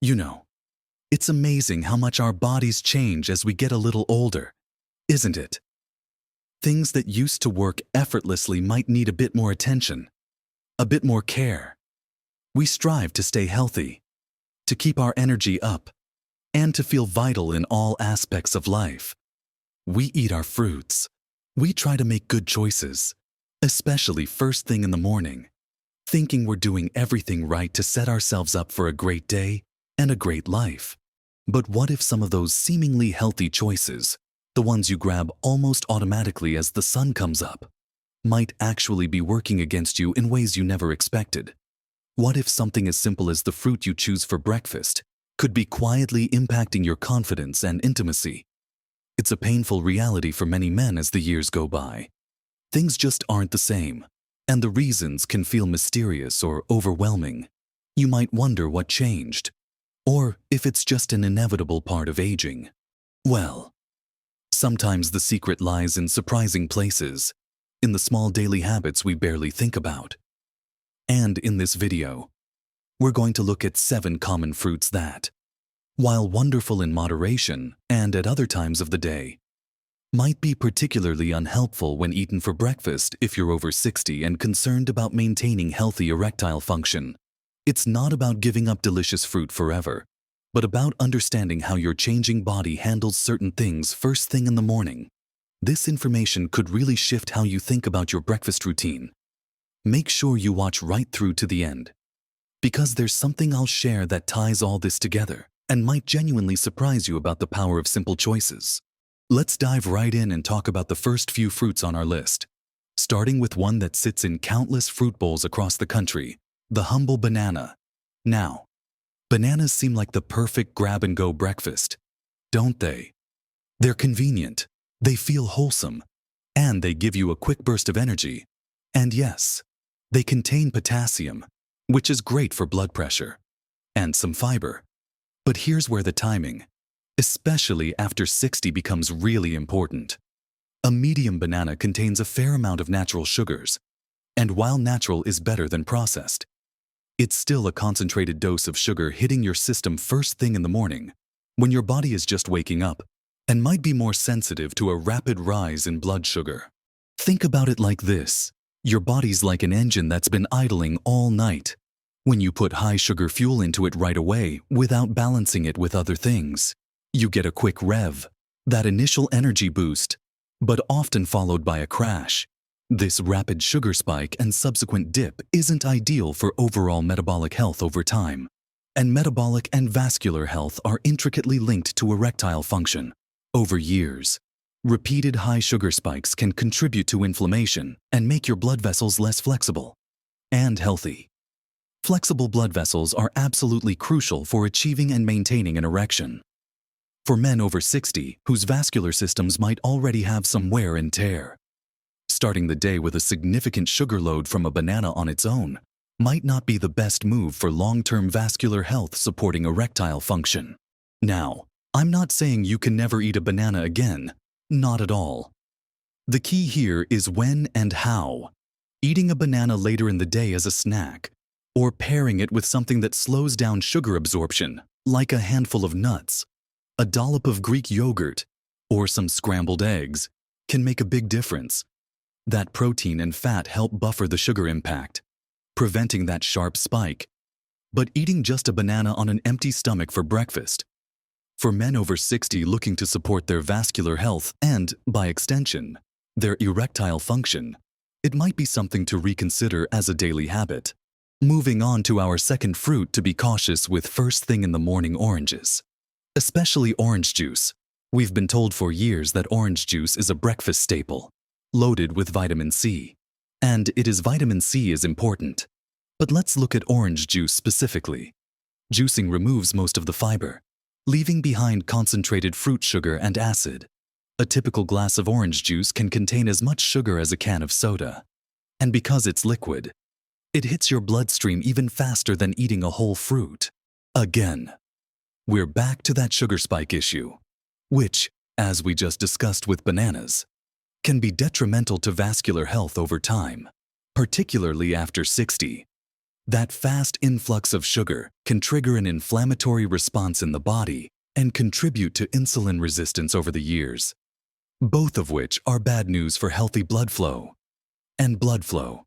You know, it's amazing how much our bodies change as we get a little older, isn't it? Things that used to work effortlessly might need a bit more attention, a bit more care. We strive to stay healthy, to keep our energy up, and to feel vital in all aspects of life. We eat our fruits. We try to make good choices, especially first thing in the morning, thinking we're doing everything right to set ourselves up for a great day and a great life. But what if some of those seemingly healthy choices, the ones you grab almost automatically as the sun comes up, might actually be working against you in ways you never expected? What if something as simple as the fruit you choose for breakfast could be quietly impacting your confidence and intimacy? It's a painful reality for many men as the years go by. Things just aren't the same, and the reasons can feel mysterious or overwhelming. You might wonder what changed, or if it's just an inevitable part of aging. Well, sometimes the secret lies in surprising places, in the small daily habits we barely think about. And in this video, we're going to look at 7 common fruits that, while wonderful in moderation and at other times of the day, might be particularly unhelpful when eaten for breakfast if you're over 60 and concerned about maintaining healthy erectile function. It's not about giving up delicious fruit forever, but about understanding how your changing body handles certain things first thing in the morning. This information could really shift how you think about your breakfast routine. Make sure you watch right through to the end, because there's something I'll share that ties all this together and might genuinely surprise you about the power of simple choices. Let's dive right in and talk about the first few fruits on our list, starting with one that sits in countless fruit bowls across the country, the humble banana. Now, bananas seem like the perfect grab-and-go breakfast, don't they? They're convenient, they feel wholesome, and they give you a quick burst of energy. And yes, they contain potassium, which is great for blood pressure, and some fiber. But here's where the timing, especially after 60, becomes really important. A medium banana contains a fair amount of natural sugars, and while natural is better than processed, it's still a concentrated dose of sugar hitting your system first thing in the morning, when your body is just waking up and might be more sensitive to a rapid rise in blood sugar. Think about it like this. Your body's like an engine that's been idling all night. When you put high sugar fuel into it right away without balancing it with other things, you get a quick rev, that initial energy boost, but often followed by a crash. This rapid sugar spike and subsequent dip isn't ideal for overall metabolic health over time. And metabolic and vascular health are intricately linked to erectile function. Over years, repeated high sugar spikes can contribute to inflammation and make your blood vessels less flexible and healthy. Flexible blood vessels are absolutely crucial for achieving and maintaining an erection. For men over 60 whose vascular systems might already have some wear and tear, starting the day with a significant sugar load from a banana on its own might not be the best move for long-term vascular health supporting erectile function. Now, I'm not saying you can never eat a banana again. Not at all. The key here is when and how. Eating a banana later in the day as a snack, or pairing it with something that slows down sugar absorption, like a handful of nuts, a dollop of Greek yogurt, or some scrambled eggs, can make a big difference. That protein and fat help buffer the sugar impact, preventing that sharp spike. But eating just a banana on an empty stomach for breakfast, for men over 60 looking to support their vascular health and, by extension, their erectile function, it might be something to reconsider as a daily habit. Moving on to our second fruit to be cautious with first thing in the morning: oranges. Especially orange juice. We've been told for years that orange juice is a breakfast staple, loaded with vitamin C. And vitamin C is important. But let's look at orange juice specifically. Juicing removes most of the fiber, leaving behind concentrated fruit sugar and acid. A typical glass of orange juice can contain as much sugar as a can of soda. And because it's liquid, it hits your bloodstream even faster than eating a whole fruit. Again, we're back to that sugar spike issue, which, as we just discussed with bananas, can be detrimental to vascular health over time, particularly after 60. That fast influx of sugar can trigger an inflammatory response in the body and contribute to insulin resistance over the years, both of which are bad news for healthy blood flow. And blood flow,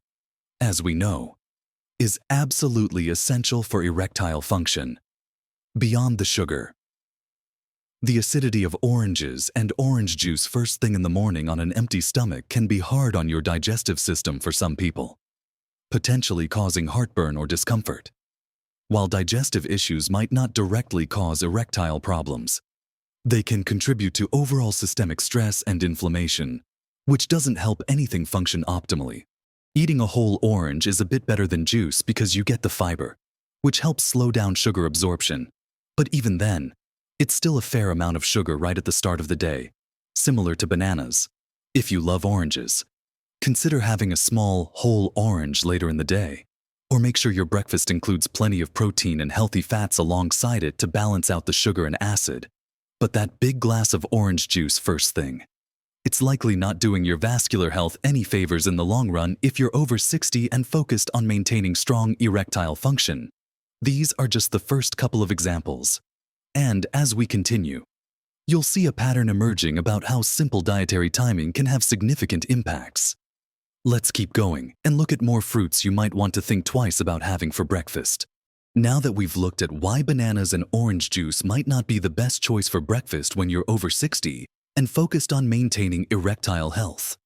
as we know, is absolutely essential for erectile function. Beyond the sugar, the acidity of oranges and orange juice first thing in the morning on an empty stomach can be hard on your digestive system for some people, potentially causing heartburn or discomfort. While digestive issues might not directly cause erectile problems, they can contribute to overall systemic stress and inflammation, which doesn't help anything function optimally. Eating a whole orange is a bit better than juice because you get the fiber, which helps slow down sugar absorption. But even then, it's still a fair amount of sugar right at the start of the day, similar to bananas. If you love oranges, consider having a small, whole orange later in the day, or make sure your breakfast includes plenty of protein and healthy fats alongside it to balance out the sugar and acid. But that big glass of orange juice first thing, it's likely not doing your vascular health any favors in the long run if you're over 60 and focused on maintaining strong erectile function. These are just the first couple of examples. And as we continue, you'll see a pattern emerging about how simple dietary timing can have significant impacts. Let's keep going and look at more fruits you might want to think twice about having for breakfast. Now that we've looked at why bananas and orange juice might not be the best choice for breakfast when you're over 60 and focused on maintaining erectile health,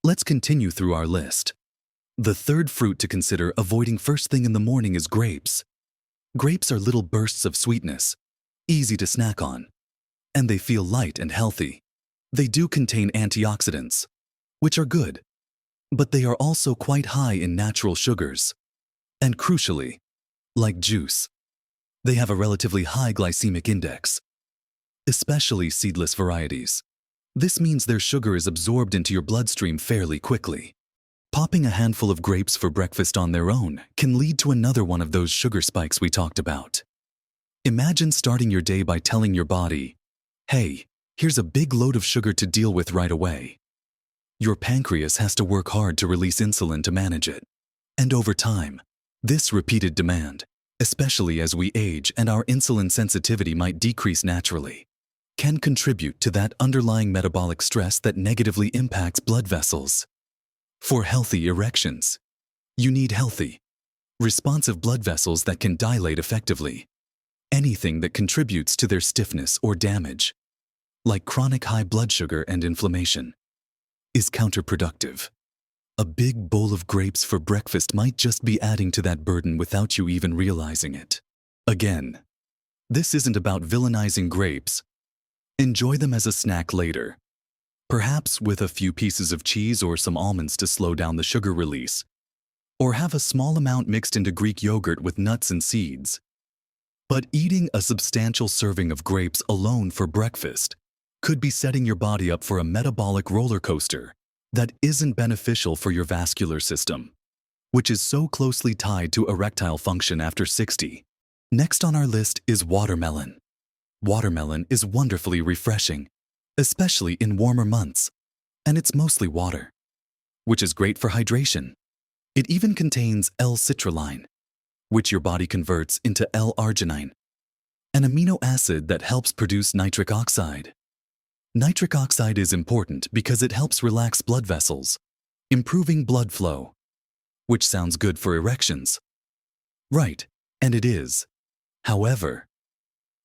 let's continue through our list. The third fruit to consider avoiding first thing in the morning is grapes. Grapes are little bursts of sweetness, easy to snack on, and they feel light and healthy. They do contain antioxidants, which are good, but they are also quite high in natural sugars. And crucially, like juice, they have a relatively high glycemic index, especially seedless varieties. This means their sugar is absorbed into your bloodstream fairly quickly. Popping a handful of grapes for breakfast on their own can lead to another one of those sugar spikes we talked about. Imagine starting your day by telling your body, hey, here's a big load of sugar to deal with right away. Your pancreas has to work hard to release insulin to manage it. And over time, this repeated demand, especially as we age and our insulin sensitivity might decrease naturally, can contribute to that underlying metabolic stress that negatively impacts blood vessels. For healthy erections, you need healthy, responsive blood vessels that can dilate effectively. Anything that contributes to their stiffness or damage, like chronic high blood sugar and inflammation, is counterproductive. A big bowl of grapes for breakfast might just be adding to that burden without you even realizing it. Again, this isn't about villainizing grapes. Enjoy them as a snack later, perhaps with a few pieces of cheese or some almonds to slow down the sugar release, or have a small amount mixed into Greek yogurt with nuts and seeds. But eating a substantial serving of grapes alone for breakfast could be setting your body up for a metabolic roller coaster that isn't beneficial for your vascular system, which is so closely tied to erectile function after 60. Next on our list is watermelon. Watermelon is wonderfully refreshing, especially in warmer months, and it's mostly water, which is great for hydration. It even contains L-citrulline, which your body converts into L-arginine, an amino acid that helps produce nitric oxide. Nitric oxide is important because it helps relax blood vessels, improving blood flow, which sounds good for erections. Right, and it is. However,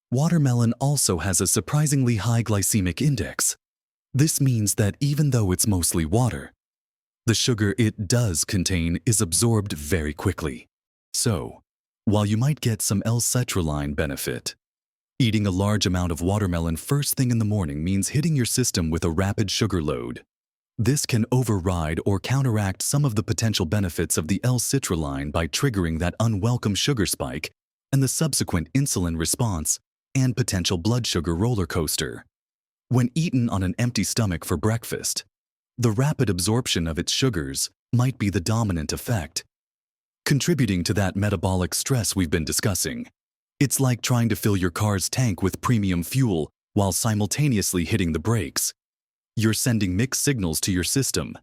watermelon also has a surprisingly high glycemic index. This means that even though it's mostly water, the sugar it does contain is absorbed very quickly. So, while you might get some L-citrulline benefit, eating a large amount of watermelon first thing in the morning means hitting your system with a rapid sugar load. This can override or counteract some of the potential benefits of the L-citrulline by triggering that unwelcome sugar spike and the subsequent insulin response and potential blood sugar roller coaster. When eaten on an empty stomach for breakfast, the rapid absorption of its sugars might be the dominant effect, contributing to that metabolic stress we've been discussing. It's like trying to fill your car's tank with premium fuel while simultaneously hitting the brakes. You're sending mixed signals to your system.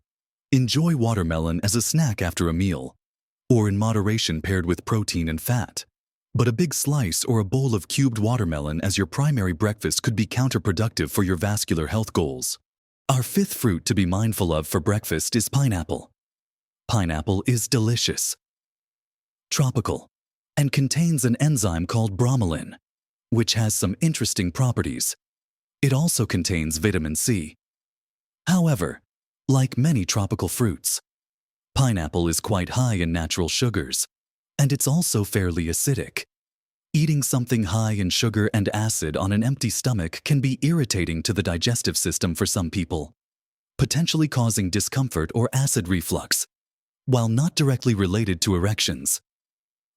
Enjoy watermelon as a snack after a meal, or in moderation paired with protein and fat. But a big slice or a bowl of cubed watermelon as your primary breakfast could be counterproductive for your vascular health goals. Our fifth fruit to be mindful of for breakfast is pineapple. Pineapple is delicious, tropical, and contains an enzyme called bromelain, which has some interesting properties. It also contains vitamin C. However, like many tropical fruits, pineapple is quite high in natural sugars, and it's also fairly acidic. Eating something high in sugar and acid on an empty stomach can be irritating to the digestive system for some people, potentially causing discomfort or acid reflux. While not directly related to erections,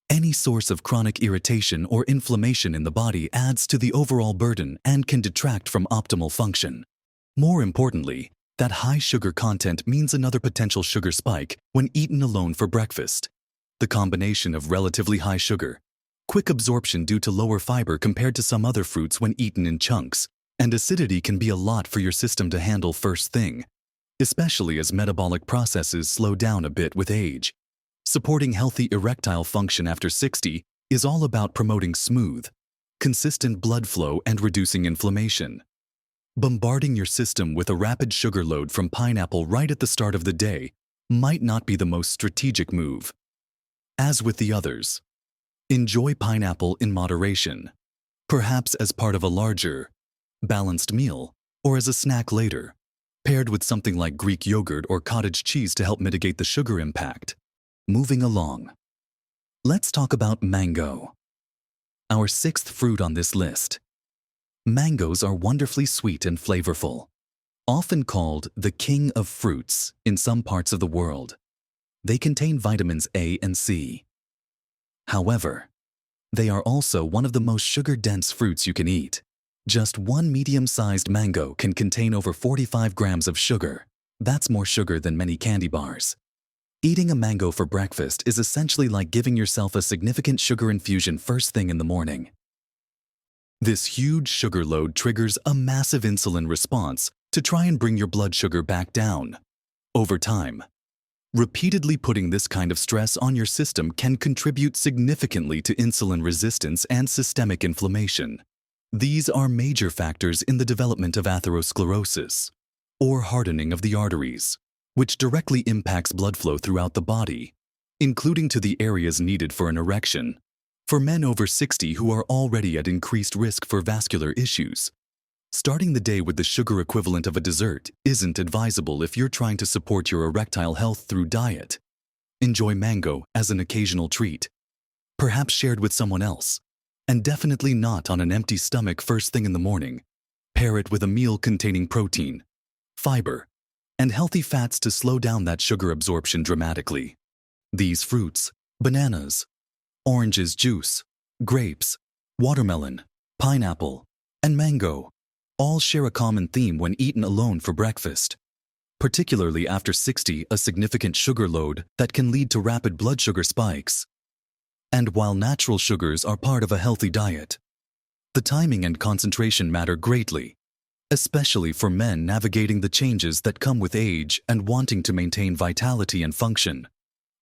any source of chronic irritation or inflammation in the body adds to the overall burden and can detract from optimal function. More importantly, that high sugar content means another potential sugar spike when eaten alone for breakfast. The combination of relatively high sugar, quick absorption due to lower fiber compared to some other fruits when eaten in chunks, and acidity can be a lot for your system to handle first thing, especially as metabolic processes slow down a bit with age. Supporting healthy erectile function after 60 is all about promoting smooth, consistent blood flow and reducing inflammation. Bombarding your system with a rapid sugar load from pineapple right at the start of the day might not be the most strategic move. As with the others, enjoy pineapple in moderation, perhaps as part of a larger, balanced meal or as a snack later, paired with something like Greek yogurt or cottage cheese to help mitigate the sugar impact. Moving along, let's talk about mango, our sixth fruit on this list. Mangoes are wonderfully sweet and flavorful, often called the king of fruits in some parts of the world. They contain vitamins A and C. However, they are also one of the most sugar-dense fruits you can eat. Just one medium-sized mango can contain over 45 grams of sugar. That's more sugar than many candy bars. Eating a mango for breakfast is essentially like giving yourself a significant sugar infusion first thing in the morning. This huge sugar load triggers a massive insulin response to try and bring your blood sugar back down. Over time, repeatedly putting this kind of stress on your system can contribute significantly to insulin resistance and systemic inflammation. These are major factors in the development of atherosclerosis, or hardening of the arteries, which directly impacts blood flow throughout the body, including to the areas needed for an erection. For men over 60 who are already at increased risk for vascular issues, starting the day with the sugar equivalent of a dessert isn't advisable if you're trying to support your erectile health through diet. Enjoy mango as an occasional treat, perhaps shared with someone else, and definitely not on an empty stomach first thing in the morning. Pair it with a meal containing protein, fiber, and healthy fats to slow down that sugar absorption dramatically. These fruits, bananas, oranges juice, grapes, watermelon, pineapple, and mango, all share a common theme when eaten alone for breakfast. Particularly after 60, a significant sugar load that can lead to rapid blood sugar spikes. And while natural sugars are part of a healthy diet, the timing and concentration matter greatly, especially for men navigating the changes that come with age and wanting to maintain vitality and function.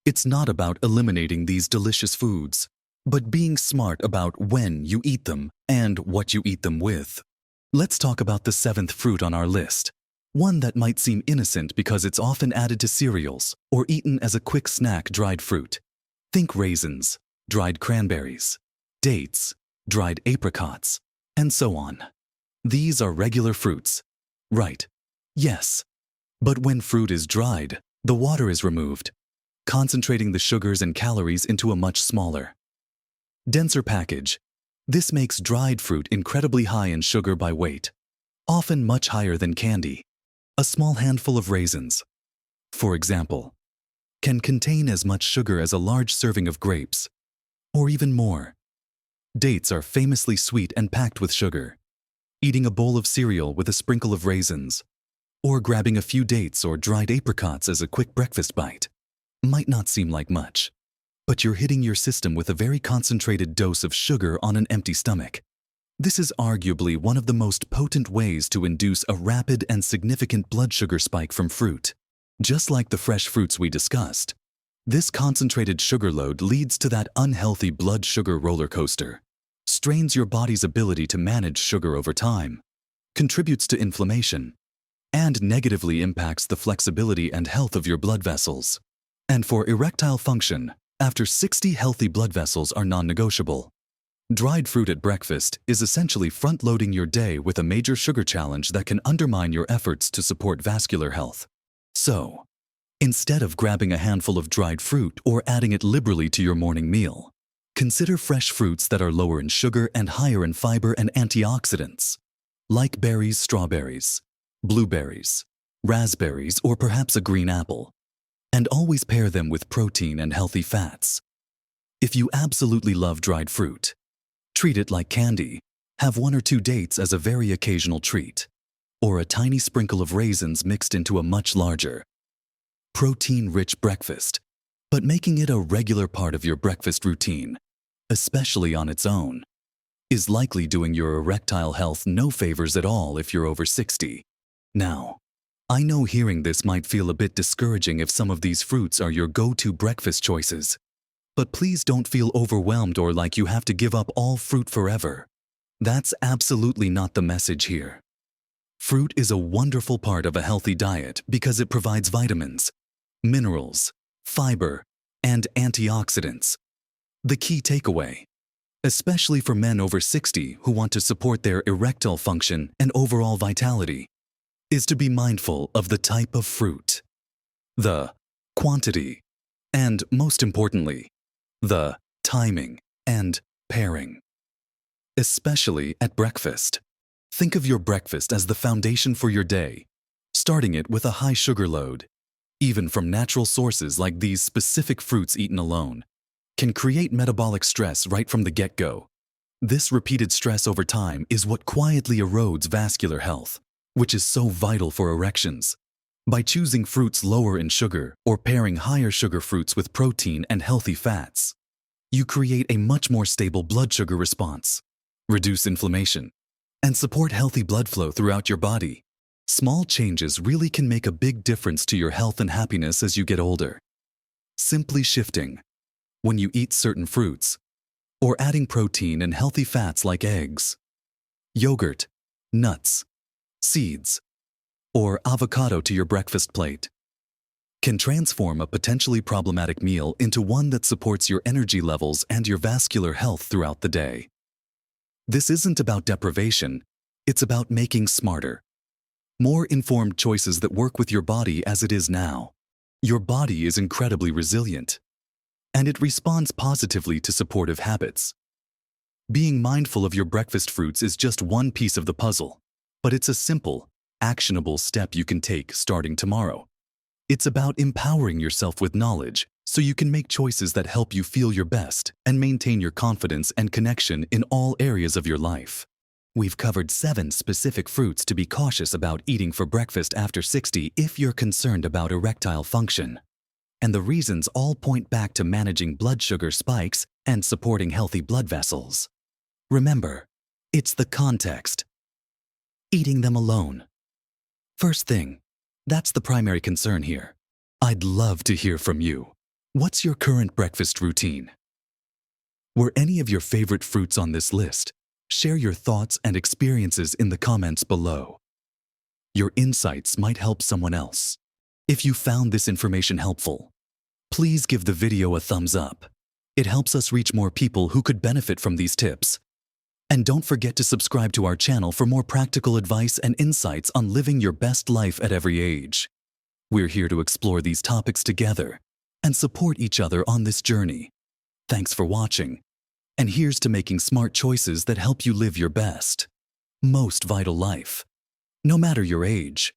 It's not about eliminating these delicious foods, but being smart about when you eat them and what you eat them with. Let's talk about the seventh fruit on our list, one that might seem innocent because it's often added to cereals or eaten as a quick snack: dried fruit. Think raisins, dried cranberries, dates, dried apricots, and so on. These are regular fruits, right? Yes. But when fruit is dried, the water is removed, concentrating the sugars and calories into a much smaller, denser package. This makes dried fruit incredibly high in sugar by weight, often much higher than candy. A small handful of raisins, for example, can contain as much sugar as a large serving of grapes, or even more. Dates are famously sweet and packed with sugar. Eating a bowl of cereal with a sprinkle of raisins, or grabbing a few dates or dried apricots as a quick breakfast bite, might not seem like much, but you're hitting your system with a very concentrated dose of sugar on an empty stomach. This is arguably one of the most potent ways to induce a rapid and significant blood sugar spike from fruit. Just like the fresh fruits we discussed, This concentrated sugar load leads to that unhealthy blood sugar roller coaster, strains your body's ability to manage sugar over time, contributes to inflammation, and negatively impacts the flexibility and health of your blood vessels. And for erectile function, after 60 healthy blood vessels are non-negotiable. Dried fruit at breakfast is essentially front-loading your day with a major sugar challenge that can undermine your efforts to support vascular health. So, instead of grabbing a handful of dried fruit or adding it liberally to your morning meal, consider fresh fruits that are lower in sugar and higher in fiber and antioxidants, like berries, strawberries, blueberries, raspberries, or perhaps a green apple. And always pair them with protein and healthy fats. If you absolutely love dried fruit, treat it like candy. Have 1 or 2 dates as a very occasional treat, or a tiny sprinkle of raisins mixed into a much larger, protein-rich breakfast, but making it a regular part of your breakfast routine, especially on its own, is likely doing your erectile health no favors at all if you're over 60. Now, I know hearing this might feel a bit discouraging if some of these fruits are your go-to breakfast choices. But please don't feel overwhelmed or like you have to give up all fruit forever. That's absolutely not the message here. Fruit is a wonderful part of a healthy diet because it provides vitamins, minerals, fiber, and antioxidants. The key takeaway, especially for men over 60 who want to support their erectile function and overall vitality, is to be mindful of the type of fruit, the quantity, and most importantly, the timing and pairing. Especially at breakfast. Think of your breakfast as the foundation for your day, starting it with a high sugar load, even from natural sources like these specific fruits eaten alone, can create metabolic stress right from the get-go. This repeated stress over time is what quietly erodes vascular health, which is so vital for erections. By choosing fruits lower in sugar or pairing higher sugar fruits with protein and healthy fats, you create a much more stable blood sugar response, reduce inflammation, and support healthy blood flow throughout your body. Small changes really can make a big difference to your health and happiness as you get older. Simply shifting when you eat certain fruits, or adding protein and healthy fats like eggs, yogurt, nuts, seeds, or avocado to your breakfast plate, can transform a potentially problematic meal into one that supports your energy levels and your vascular health throughout the day. This isn't about deprivation, it's about making smarter, more informed choices that work with your body as it is now. Your body is incredibly resilient, and it responds positively to supportive habits. Being mindful of your breakfast fruits is just one piece of the puzzle, but it's a simple, actionable step you can take starting tomorrow. It's about empowering yourself with knowledge so you can make choices that help you feel your best and maintain your confidence and connection in all areas of your life. We've covered 7 specific fruits to be cautious about eating for breakfast after 60 if you're concerned about erectile function. And the reasons all point back to managing blood sugar spikes and supporting healthy blood vessels. Remember, it's the context. Eating them alone. First thing, that's the primary concern here. I'd love to hear from you. What's your current breakfast routine? Were any of your favorite fruits on this list? Share your thoughts and experiences in the comments below. Your insights might help someone else. If you found this information helpful, please give the video a thumbs up. It helps us reach more people who could benefit from these tips. And don't forget to subscribe to our channel for more practical advice and insights on living your best life at every age. We're here to explore these topics together and support each other on this journey. Thanks for watching. And here's to making smart choices that help you live your best, most vital life, no matter your age.